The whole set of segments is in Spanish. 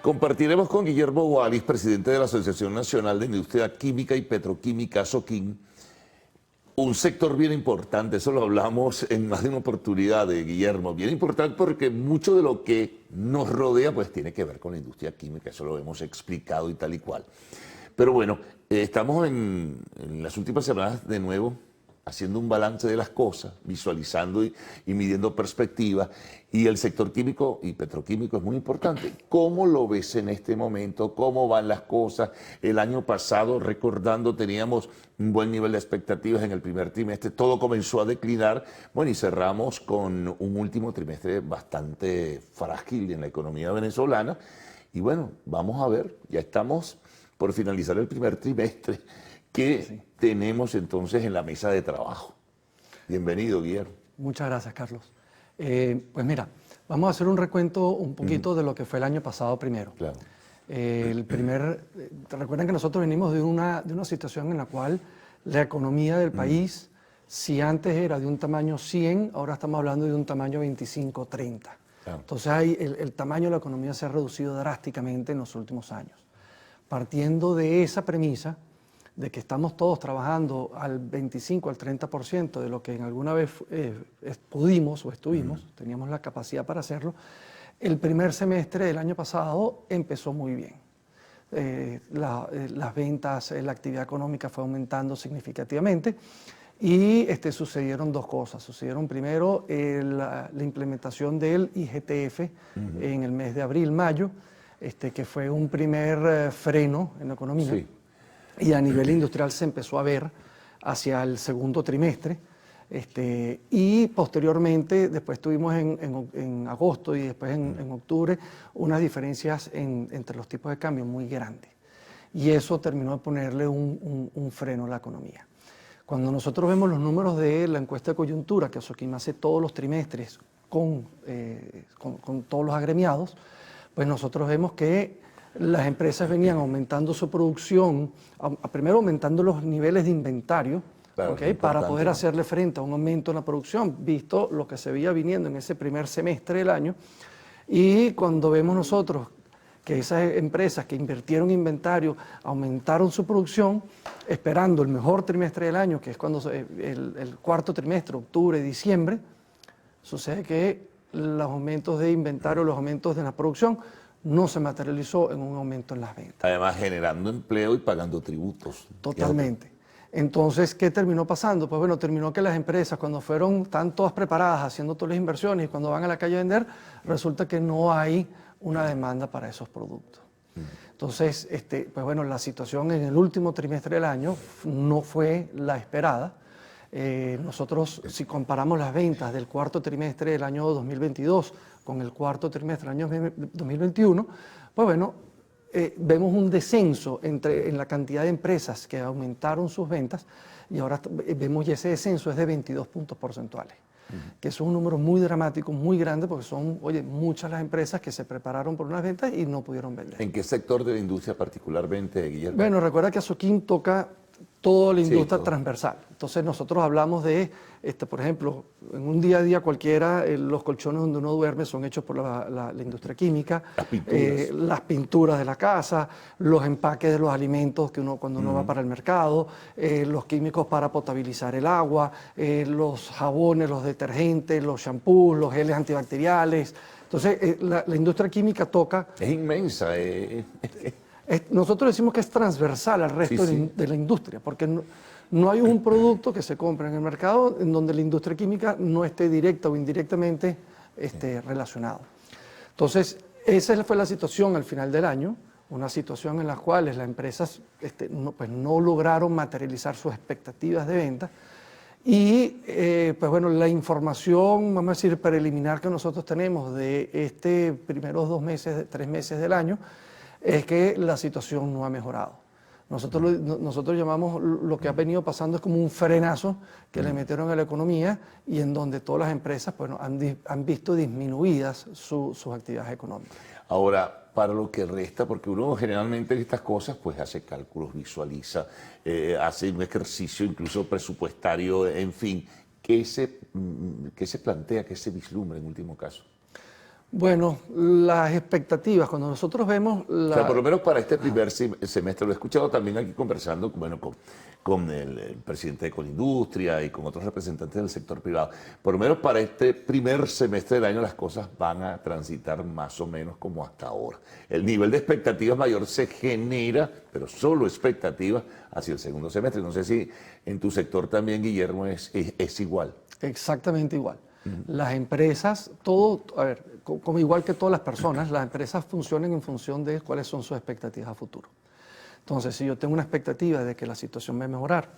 Compartiremos con Guillermo Wallis, presidente de la Asociación Nacional de Industria Química y Petroquímica, ASOQUIN, un sector bien importante. Eso lo hablamos en más de una oportunidad, de Guillermo, bien importante porque mucho de lo que nos rodea pues tiene que ver con la industria química, eso lo hemos explicado y tal y cual. Pero bueno, estamos en las últimas semanas de nuevo haciendo un balance de las cosas, visualizando y midiendo perspectivas, y el sector químico y petroquímico es muy importante. ¿Cómo lo ves en este momento? ¿Cómo van las cosas? El año pasado, recordando, teníamos un buen nivel de expectativas en el primer trimestre, todo comenzó a declinar, bueno, y cerramos con un último trimestre bastante frágil en la economía venezolana, y bueno, vamos a ver, ya estamos por finalizar el primer trimestre. ¿Qué tenemos entonces en la mesa de trabajo? Bienvenido, Guillermo. Muchas gracias, Carlos. Pues mira, vamos a hacer un recuento un poquito de lo que fue el año pasado primero. Claro. Recuerden que nosotros venimos de una situación en la cual la economía del país, si antes era de un tamaño 100, ahora estamos hablando de un tamaño 25, 30. Claro. Entonces el tamaño de la economía se ha reducido drásticamente en los últimos años. Partiendo de esa premisa, de que estamos todos trabajando al 25, al 30% de lo que en alguna vez pudimos o estuvimos, teníamos la capacidad para hacerlo, el primer semestre del año pasado empezó muy bien. Las ventas, la actividad económica fue aumentando significativamente y sucedieron dos cosas. Sucedieron primero la implementación del IGTF en el mes de abril, mayo, que fue un primer freno en la economía. Sí. Y a nivel industrial se empezó a ver hacia el segundo trimestre, y posteriormente, después tuvimos en agosto y después en octubre, unas diferencias entre los tipos de cambio muy grandes. Y eso terminó de ponerle un freno a la economía. Cuando nosotros vemos los números de la encuesta de coyuntura, que ASOQUIN hace todos los trimestres con todos los agremiados, pues nosotros vemos que las empresas venían aumentando su producción, primero aumentando los niveles de inventario, claro, para poder hacerle frente a un aumento en la producción, visto lo que se veía viniendo en ese primer semestre del año. Y cuando vemos nosotros que esas empresas que invirtieron inventario aumentaron su producción, esperando el mejor trimestre del año, que es cuando el cuarto trimestre, octubre, diciembre, sucede que los aumentos de inventario, los aumentos de la producción, no se materializó en un aumento en las ventas. Además, generando empleo y pagando tributos. Totalmente. Entonces, ¿qué terminó pasando? Pues bueno, terminó que las empresas, cuando están todas preparadas, haciendo todas las inversiones, y cuando van a la calle a vender, resulta que no hay una demanda para esos productos. Entonces, pues bueno, la situación en el último trimestre del año no fue la esperada. Nosotros, si comparamos las ventas del cuarto trimestre del año 2022 con el cuarto trimestre del año 2021, pues bueno, vemos un descenso en la cantidad de empresas que aumentaron sus ventas, y ahora vemos que ese descenso es de 22 puntos porcentuales, que es un número muy dramático, muy grande, porque son, muchas las empresas que se prepararon por unas ventas y no pudieron vender. ¿En qué sector de la industria particularmente, Guillermo? Bueno, recuerda que ASOQUIN toca toda la industria transversal. Entonces nosotros hablamos de, por ejemplo, en un día a día cualquiera, los colchones donde uno duerme son hechos por la industria química, las pinturas de la casa, los empaques de los alimentos que cuando uno va para el mercado, los químicos para potabilizar el agua, los jabones, los detergentes, los shampoos, los geles antibacteriales. Entonces la industria química toca... Es inmensa. Nosotros decimos que es transversal al resto de la industria, porque no hay un producto que se compre en el mercado en donde la industria química no esté directa o indirectamente relacionado. Entonces, esa fue la situación al final del año, una situación en la cual las empresas no lograron materializar sus expectativas de venta, y pues bueno, la información, vamos a decir, preliminar que nosotros tenemos de primeros 3 meses del año, es que la situación no ha mejorado. Nosotros llamamos lo que ha venido pasando es como un frenazo que le metieron a la economía, y en donde todas las empresas han visto disminuidas sus actividades económicas. Ahora, para lo que resta, porque uno generalmente en estas cosas pues hace cálculos, visualiza, hace un ejercicio incluso presupuestario, en fin, ¿qué se plantea, qué se vislumbra en último caso? Bueno, las expectativas, cuando nosotros vemos O sea, por lo menos para este primer semestre, lo he escuchado también aquí conversando, bueno, con el presidente de Colindustria y con otros representantes del sector privado. Por lo menos para este primer semestre del año las cosas van a transitar más o menos como hasta ahora. El nivel de expectativas mayor se genera, pero solo expectativas hacia el segundo semestre. No sé si en tu sector también, Guillermo, es igual. Exactamente igual. Las empresas, todo, a ver, como igual que todas las personas, las empresas funcionan en función de cuáles son sus expectativas a futuro. Entonces, si yo tengo una expectativa de que la situación va a mejorar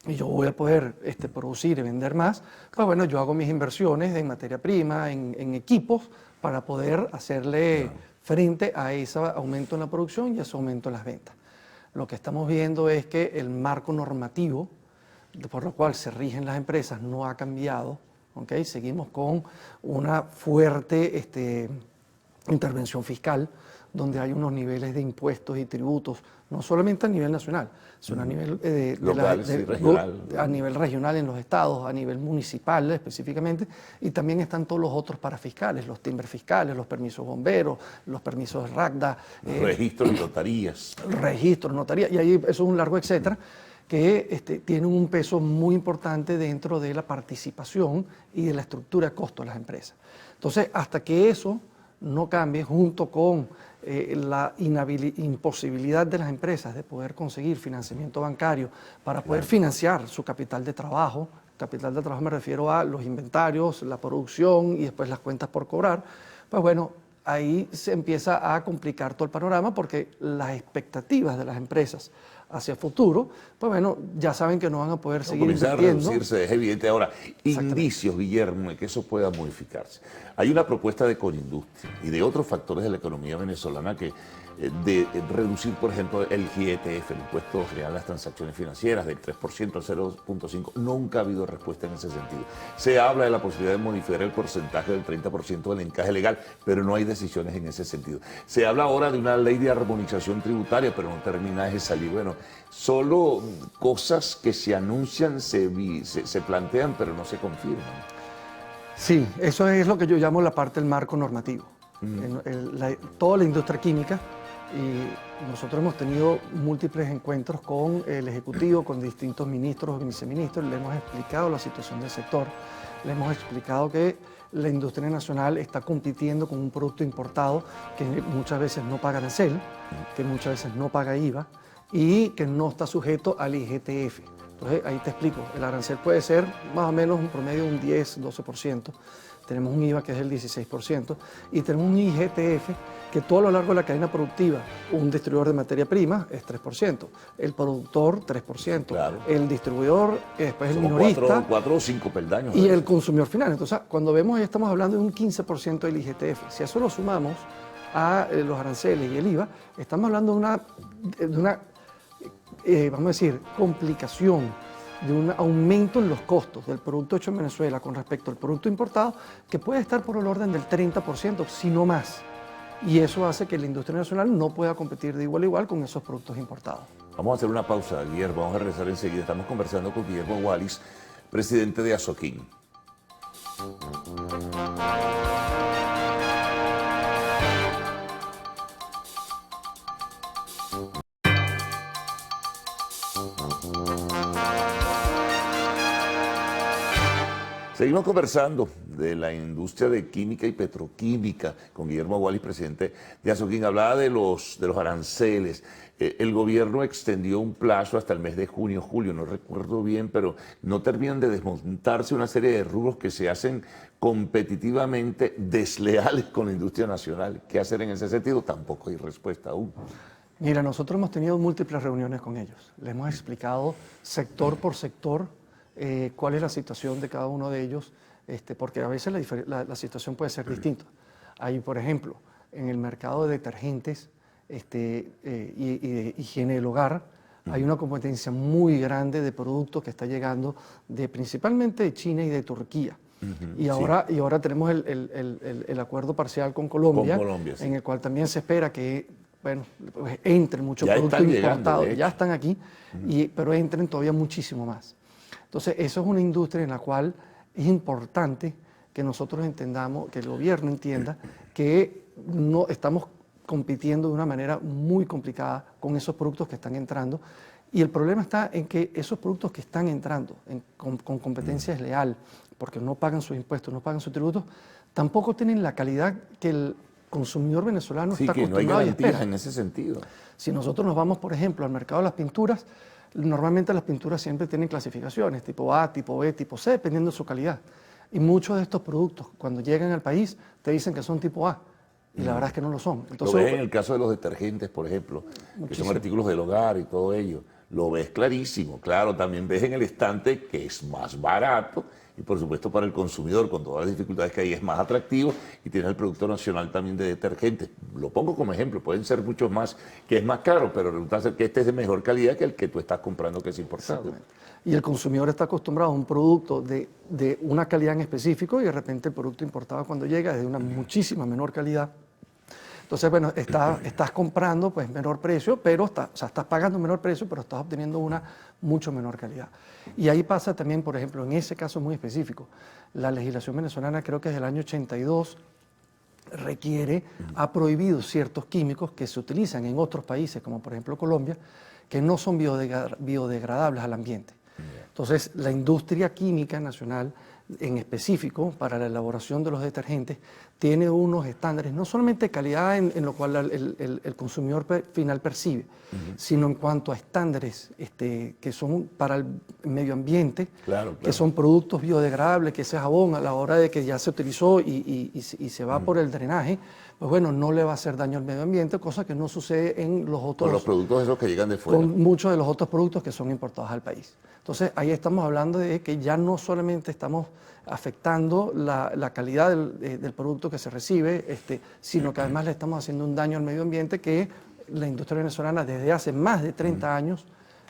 y yo voy a poder producir y vender más, pues bueno, yo hago mis inversiones en materia prima, en equipos, para poder hacerle frente a ese aumento en la producción y ese aumento en las ventas. Lo que estamos viendo es que el marco normativo por lo cual se rigen las empresas no ha cambiado, ¿okay? Seguimos con una fuerte intervención fiscal, donde hay unos niveles de impuestos y tributos, no solamente a nivel nacional, sino a nivel, a nivel regional en los estados, a nivel municipal específicamente, y también están todos los otros parafiscales, los timbres fiscales, los permisos bomberos, los permisos de RACDA. Registros y notarías. Registros, notarías, y ahí eso es un largo etcétera, que tienen un peso muy importante dentro de la participación y de la estructura de costo de las empresas. Entonces, hasta que eso no cambie, junto con la imposibilidad de las empresas de poder conseguir financiamiento bancario para poder financiar su capital de trabajo me refiero a los inventarios, la producción y después las cuentas por cobrar, pues bueno, ahí se empieza a complicar todo el panorama porque las expectativas de las empresas hacia el futuro, pues bueno, ya saben que no van a poder seguir invirtiendo. Comienzar a reducirse, es evidente. Ahora, indicios, Guillermo, de que eso pueda modificarse. Hay una propuesta de Colindustria y de otros factores de la economía venezolana que de reducir, por ejemplo, el GETF, el Impuesto General a las Transacciones Financieras, del 3% al 0.5%. Nunca ha habido respuesta en ese sentido. Se habla de la posibilidad de modificar el porcentaje del 30% del encaje legal, pero no hay decisiones en ese sentido. Se habla ahora de una ley de armonización tributaria, pero no termina de salir. Bueno, solo cosas que se anuncian, se plantean, pero no se confirman. Sí, eso es lo que yo llamo la parte del marco normativo. Toda la industria química, y nosotros hemos tenido múltiples encuentros con el Ejecutivo, con distintos ministros o viceministros, le hemos explicado la situación del sector, le hemos explicado que la industria nacional está compitiendo con un producto importado que muchas veces no paga arancel, que muchas veces no paga IVA y que no está sujeto al IGTF. Entonces, ahí te explico, el arancel puede ser más o menos un promedio de un 10-12%, tenemos un IVA que es el 16% y tenemos un IGTF que todo a lo largo de la cadena productiva, un distribuidor de materia prima es 3%, el productor 3%, claro. El distribuidor después el minorista. 4 o 5 peldaños. Y el consumidor final. Entonces, cuando vemos ahí estamos hablando de un 15% del IGTF. Si a eso lo sumamos a los aranceles y el IVA, estamos hablando de una vamos a decir, complicación, de un aumento en los costos del producto hecho en Venezuela con respecto al producto importado, que puede estar por el orden del 30%, si no más. Y eso hace que la industria nacional no pueda competir de igual a igual con esos productos importados. Vamos a hacer una pausa, Guillermo, vamos a regresar enseguida. Estamos conversando con Guillermo Wallis, presidente de Azoquín. Seguimos conversando de la industria de química y petroquímica con Guillermo Wallis, presidente de Azoquín. Hablaba de los aranceles. El gobierno extendió un plazo hasta el mes de junio, julio, no recuerdo bien, pero no terminan de desmontarse una serie de rubros que se hacen competitivamente desleales con la industria nacional. ¿Qué hacer en ese sentido? Tampoco hay respuesta aún. Mira, nosotros hemos tenido múltiples reuniones con ellos. Les hemos explicado sector por sector cuál es la situación de cada uno de ellos, porque a veces la situación puede ser distinta. Hay, por ejemplo, en el mercado de detergentes y de higiene del hogar, hay una competencia muy grande de productos que está llegando principalmente de China y de Turquía. Y ahora tenemos el acuerdo parcial con Colombia, sí, en el cual también se espera que pues entren muchos productos importados, ya están aquí, pero entren todavía muchísimo más. Entonces, eso es una industria en la cual es importante que nosotros entendamos, que el gobierno entienda que no estamos compitiendo de una manera muy complicada con esos productos que están entrando. Y el problema está en que esos productos que están entrando con competencia desleal, porque no pagan sus impuestos, no pagan sus tributos, tampoco tienen la calidad que el consumidor venezolano Sí, está que no hay acostumbrado y garantías espera. en ese sentido. Si nosotros nos vamos, por ejemplo, al mercado de las pinturas, normalmente las pinturas siempre tienen clasificaciones, tipo A, tipo B, tipo C, dependiendo de su calidad. Y muchos de estos productos, cuando llegan al país, te dicen que son tipo A, y la verdad es que no lo son. Entonces, Lo ves en el caso de los detergentes, por ejemplo, que son artículos del hogar y todo ello. Lo ves clarísimo. Claro, también ves en el estante que es más barato y, por supuesto, para el consumidor, con todas las dificultades que hay, es más atractivo y tienes el Producto Nacional también de detergentes. Lo pongo como ejemplo, pueden ser muchos más, que es más caro, pero resulta ser que este es de mejor calidad que el que tú estás comprando, que es importado. y el consumidor está acostumbrado a un producto de una calidad en específico y de repente el producto importado cuando llega es de una muchísima menor calidad. Entonces, bueno, estás comprando pues menor precio, pero estás pagando menor precio, pero estás obteniendo una mucho menor calidad. Y ahí pasa también, por ejemplo, en ese caso muy específico, la legislación venezolana, creo que es del año 82, ha prohibido ciertos químicos que se utilizan en otros países, como por ejemplo Colombia, que no son biodegradables al ambiente. Entonces, la industria química nacional, en específico, para la elaboración de los detergentes, tiene unos estándares, no solamente de calidad en lo cual el consumidor final percibe, sino en cuanto a estándares que son para el medio ambiente, que son productos biodegradables, que ese jabón a la hora de que ya se utilizó y se va por el drenaje, pues bueno, no le va a hacer daño al medio ambiente, cosa que no sucede en los otros... Con los productos esos que llegan de fuera. Con muchos de los otros productos que son importados al país. Entonces, ahí estamos hablando de que ya no solamente estamos afectando la calidad del producto que se recibe, sino que además le estamos haciendo un daño al medio ambiente que la industria venezolana desde hace más de 30 años,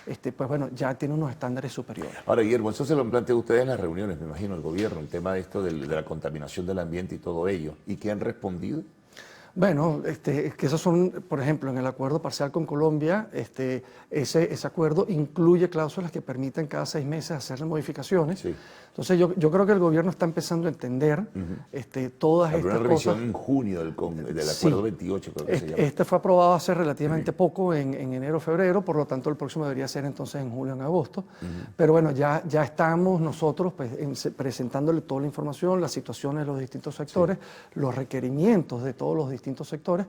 pues bueno, ya tiene unos estándares superiores. Ahora, Guillermo, eso se lo han planteado ustedes en las reuniones, me imagino, el gobierno, el tema de esto de la contaminación del ambiente y todo ello. ¿Y qué han respondido? Bueno, es que esos son, por ejemplo, en el acuerdo parcial con Colombia, ese acuerdo incluye cláusulas que permiten cada 6 meses hacer modificaciones. Sí. Entonces yo creo que el gobierno está empezando a entender todas Habrá estas una revisión cosas. en junio del acuerdo 28, creo que se llama. Este fue aprobado hace relativamente poco, en enero o febrero, por lo tanto el próximo debería ser entonces en julio o en agosto. Pero bueno, ya estamos nosotros pues, presentándole toda la información, las situaciones de los distintos sectores, los requerimientos de todos los distintos sectores,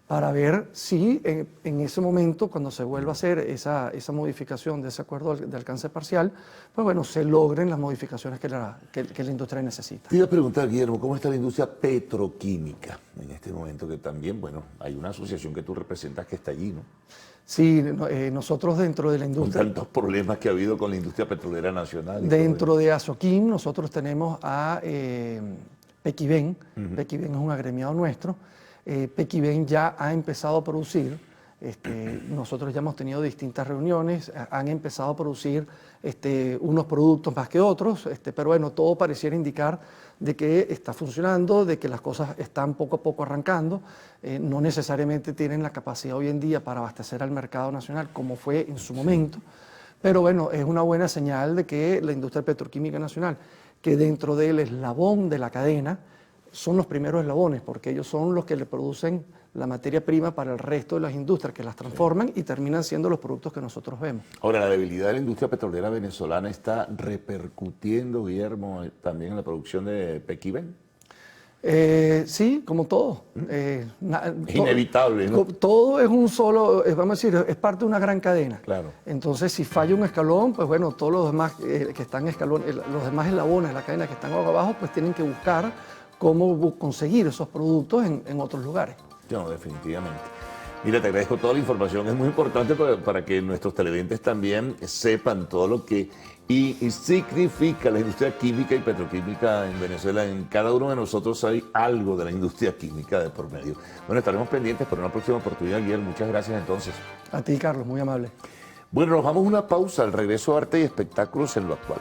para ver si en ese momento, cuando se vuelva a hacer esa modificación de ese acuerdo de alcance parcial, pues bueno, se logren las modificaciones que la industria necesita. Te iba a preguntar, Guillermo, ¿cómo está la industria petroquímica en este momento? Que también, bueno, hay una asociación que tú representas que está allí, ¿no? Sí, nosotros dentro de la industria... Con tantos problemas que ha habido con la industria petrolera nacional. Dentro de Azoquim nosotros tenemos a Pequiven. Pequiven es un agremiado nuestro. Pequiven ya ha empezado a producir, nosotros ya hemos tenido distintas reuniones, han empezado a producir unos productos más que otros, pero bueno, todo pareciera indicar de que está funcionando, de que las cosas están poco a poco arrancando, no necesariamente tienen la capacidad hoy en día para abastecer al mercado nacional como fue en su momento, pero bueno, es una buena señal de que la industria petroquímica nacional, que dentro del eslabón de la cadena, son los primeros eslabones, porque ellos son los que le producen la materia prima para el resto de las industrias, que las transforman y terminan siendo los productos que nosotros vemos. Ahora, la debilidad de la industria petrolera venezolana está repercutiendo, Guillermo, también en la producción de Pequiven. Sí, como todo. Es inevitable, ¿no? Todo es un solo, vamos a decir, es parte de una gran cadena. Claro. Entonces, si falla un escalón, pues bueno, todos los demás que están los demás eslabones de la cadena que están abajo, pues tienen que buscar cómo conseguir esos productos en otros lugares. No, definitivamente. Mira, te agradezco toda la información, es muy importante para que nuestros televidentes también sepan todo lo que significa la industria química y petroquímica en Venezuela. En cada uno de nosotros hay algo de la industria química de por medio. Bueno, estaremos pendientes para una próxima oportunidad, Guillermo. Muchas gracias entonces. A ti, Carlos, muy amable. Bueno, nos vamos a una pausa, al regreso Arte y Espectáculos en lo Actual.